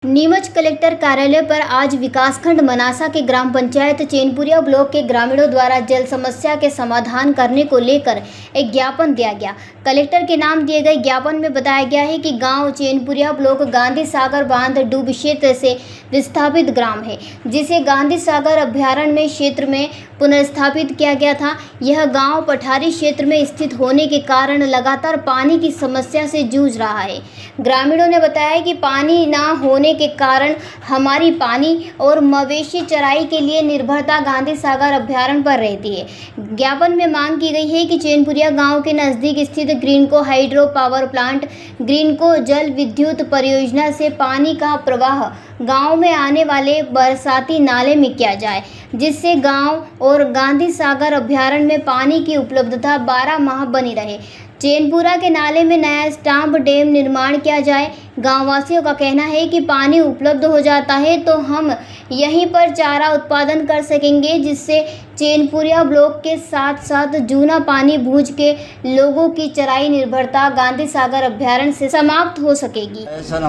Neemuch collector कार्यालय पर आज विकासखंड मनासा के ग्राम पंचायत चैनपुरिया ब्लॉक के ग्रामीणों द्वारा जल समस्या के समाधान करने को लेकर एक ज्ञापन दिया गया। कलेक्टर के नाम दिए गए ज्ञापन में बताया गया है कि गांव चैनपुरिया ब्लॉक गांधी सागर बांध डूब क्षेत्र से विस्थापित ग्राम है, जिसे गांधी सागर अभ्यारण्य क्षेत्र में पुनर्स्थापित किया गया था। यह गांव पठारी क्षेत्र में स्थित होने के कारण लगातार पानी की समस्या से जूझ रहा है। ग्रामीणों ने बताया कि पानी न होने के कारण हमारी पानी और मवेशी चराई के लिए निर्भरता गांधी सागर अभ्यारण्य पर रहती है। ज्ञापन में मांग की गई है कि चैनपुरिया गांव के नज़दीक स्थित Greenko hydro power plant Greenko जल विद्युत परियोजना से पानी का प्रवाह गांव में आने वाले बरसाती नाले में किया जाए, जिससे गांव और गांधी सागर अभ्यारण्य में पानी की उपलब्धता 12 माह बनी रहे। चैनपुरा के नाले में नया स्टाम्प डैम निर्माण किया जाए। गांववासियों का कहना है कि पानी उपलब्ध हो जाता है तो हम यहीं पर चारा उत्पादन कर सकेंगे, जिससे चैनपुरिया ब्लॉक के साथ साथ जूना पानी भूज के लोगों की चराई निर्भरता गांधी सागर अभ्यारण्य से समाप्त हो सकेगी। सर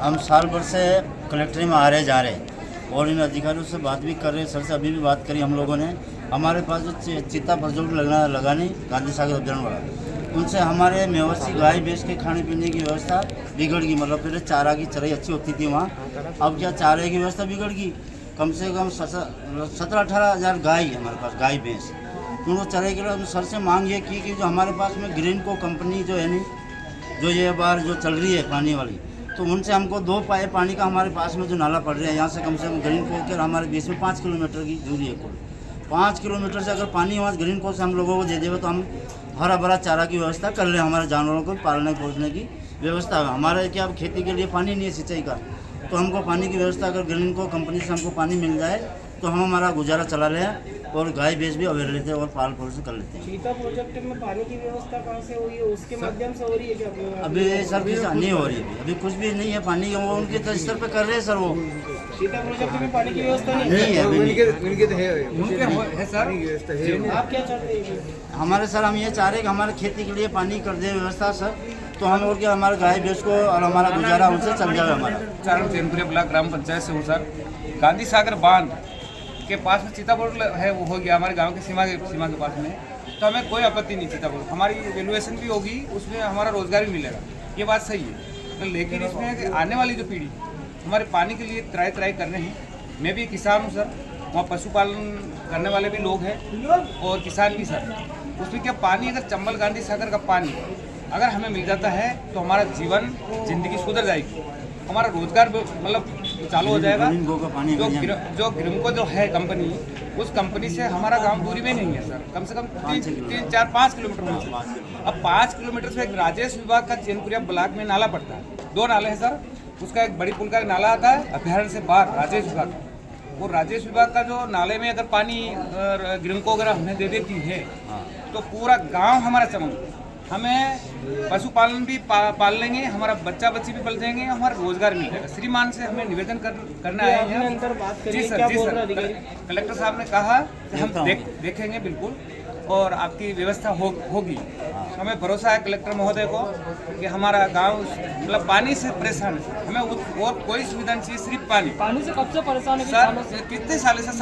हम साल भर से कलेक्ट्री में आ रहे जा रहे और इन अधिकारियों से बात भी कर रहे हैं। सर से अभी भी बात करी हम लोगों ने। हमारे पास जो चित्ता प्रोजेक्ट लगाने गांधी सागर अभ्यारण्य वाला, उनसे हमारे मवेशी गाय भैंस के खाने पीने की व्यवस्था बिगड़ गई। मतलब पहले चारा की चराई अच्छी होती थी वहाँ, अब क्या चारे की व्यवस्था बिगड़ गई। कम से कम 17-18 हज़ार गाय है हमारे पास, गाय भैंस। उनको चराई के लिए हम सर से मांग ये की कि जो हमारे पास में ग्रीनको कंपनी जो है नहीं, जो ये बार जो चल रही है पानी वाली, तो उनसे हमको 2 पाए पानी का हमारे पास में जो नाला पड़ रहा है, यहाँ से कम ग्रीनको के हमारे बीच में 5 किलोमीटर की दूरी है। कुल 5 किलोमीटर से अगर पानी वहाँ ग्रीनको से हम लोगों को दे देवे तो हम हरा भरा चारा की व्यवस्था कर रहे हैं। हमारे जानवरों को पालने पोसने की व्यवस्था है। हमारे क्या अब खेती के लिए पानी नहीं है सिंचाई का, तो हमको पानी की व्यवस्था अगर ग्रीनको कंपनी से हमको पानी मिल जाए तो हम हमारा गुजारा चला रहे हैं और गाय भैंस भी अवेयर लेते हैं और पाल पोस कर लेते हैं। चीता प्रोजेक्ट में पानी की व्यवस्था कहाँ से हुई है, उसके माध्यम से हो रही है क्या? अभी सर नहीं हो रही है, अभी कुछ भी नहीं है पानी, वो उनके स्तर पे कर रहे हैं सर। वो चीता प्रोजेक्ट में पानी की व्यवस्था नहीं है सर। आप क्या चाहते हैं? हमारे सर हम ये चाह रहे हैं कि हमारे खेती के लिए पानी कर दे व्यवस्था सर, तो हम और क्या हमारे गाय भैंस को और हमारा गुजारा उनसे चल जाए। हमारा चैनपुरिया ब्लॉक ग्राम पंचायत से हूँ सर। गांधी सागर बांध के पास में चीता बोर्ड है, वो हो गया हमारे गांव के सीमा के पास में, तो हमें कोई आपत्ति नहीं। चीता बोर्ड हमारी वैल्यूएशन भी होगी, उसमें हमारा रोजगार भी मिलेगा, ये बात सही है। तो लेकिन इसमें आने वाली जो पीढ़ी हमारे पानी के लिए त्राई कर रहे हैं। मैं भी किसान हूँ सर, वहाँ पशुपालन करने वाले भी लोग हैं और किसान भी सर। उसमें क्या पानी, अगर चंबल गांधी सागर का पानी अगर हमें मिल जाता है तो हमारा जीवन जिंदगी सुधर जाएगी, हमारा रोजगार मतलब चालू हो जाएगा। जो ग्रीनको जो है कंपनी, उस कंपनी से हमारा गांव दूरी में नहीं है सर, कम से कम 3-4-5 किलोमीटर में। अब 5 किलोमीटर से एक राजेश विभाग का चैनपुरिया ब्लॉक में नाला पड़ता है, 2 नाले हैं सर। उसका एक बड़ी पुल का नाला आता है अभ्यारण्य से बाहर राजेश विभाग, वो राजेश विभाग का जो नाले में अगर पानी ग्रीनको वगैरह हमें दे देती है तो पूरा गाँव हमारा चमक, हमें पशुपालन भी पाल लेंगे, हमारा बच्चा बच्ची भी पल जाएंगे, हमारा रोजगार मिल जाएगा। श्रीमान से हमें निवेदन करना आए हैं। जी सर। कलेक्टर साहब ने कहा कि हम देखेंगे बिल्कुल और आपकी व्यवस्था होगी। हमें भरोसा है कलेक्टर महोदय को कि हमारा गांव मतलब पानी से परेशान है, हमें और कोई सुविधा नहीं चाहिए, सिर्फ पानी से। कब से परेशान है सर? कितने साल से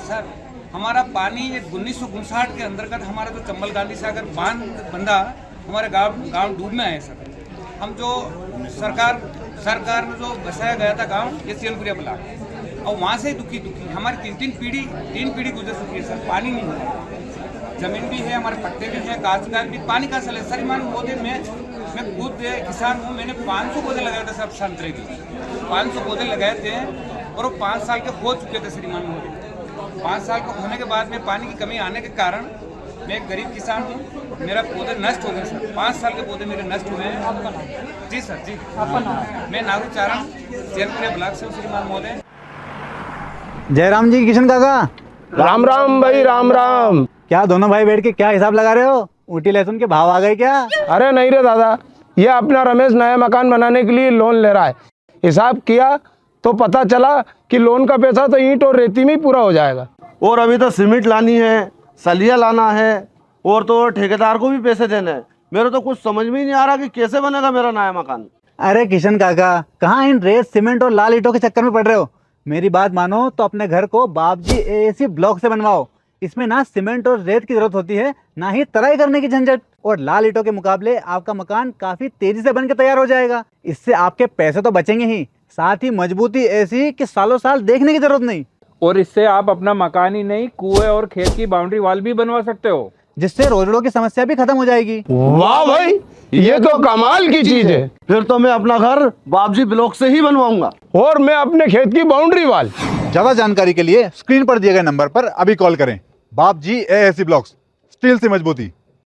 सर हमारा पानी 1959 के अंतर्गत हमारा जो चंबल गांधी सागर बांध बंधा, हमारे गांव डूब में आए सर। हम जो सरकार में जो बसाया गया था गांव, ये चैनपुरिया ब्लॉक, और वहाँ से ही दुखी हमारी 3 पीढ़ी गुजर चुकी है सर। पानी नहीं है, जमीन भी है, हमारे पट्टे भी हैं, काश्तकार भी, पानी का असल है सर। मान पौधे मैं खुद किसान हूँ, मैंने 500 पौधे लगाए थे सर, संतरे की 500 पौधे लगाए थे और वो 5 साल के हो चुके थे श्रीमान मोदी। 5 साल को होने के बाद में पानी की कमी आने के कारण मैं एक गरीब किसान हूँ, मेरा पौधे नष्ट हो गए सर। 5 साल के पौधे मेरे नष्ट हुए हैं। जी सर। जी मैं नागू चारण चैनपुरिया ब्लॉक से हूँ श्रीमान महोदय। जयराम जी, किशन काका, राम राम भाई, राम राम। क्या दोनों भाई बैठ के क्या हिसाब लगा रहे हो? ऊटी लहसुन के भाव आ गए क्या? अरे नहीं रे दादा, ये अपना रमेश नया मकान बनाने के लिए लोन ले रहा है। हिसाब किया तो पता चला कि लोन का पैसा तो ईंट और रेती में ही पूरा हो जाएगा, और अभी तो सीमेंट लानी है, सलिया लाना है, और तो ठेकेदार को भी पैसे देने हैं। मेरे तो कुछ समझ में ही नहीं आ रहा कि कैसे बनेगा मेरा नया मकान। अरे किशन काका, कहाँ इन रेत सीमेंट और लाल ईंटों के चक्कर में पड़ रहे हो। मेरी बात मानो तो अपने घर को बाबजी एएसी ब्लॉक से बनवाओ। इसमें ना सीमेंट और रेत की जरूरत होती है, ना ही तराई करने की झंझट। और लाल ईंटों के मुकाबले आपका मकान काफी तेजी से बनकर तैयार हो जाएगा। इससे आपके पैसे तो बचेंगे ही, साथ ही मजबूती ऐसी कि सालों साल देखने की जरूरत नहीं। और इससे आप अपना मकान ही नहीं, कुएं और खेत की बाउंड्री वॉल भी बनवा सकते हो, जिससे रोजड़ों की समस्या भी खत्म हो जाएगी। वाह भाई, ये तो कमाल की चीज है। फिर तो मैं अपना घर बाबजी ब्लॉक से ही बनवाऊंगा। और मैं अपने खेत की बाउंड्री वाल। ज्यादा जानकारी के लिए स्क्रीन पर दिए गए नंबर पर अभी कॉल करें। बाबजी एएसी ब्लॉक्स, स्टील से मजबूती।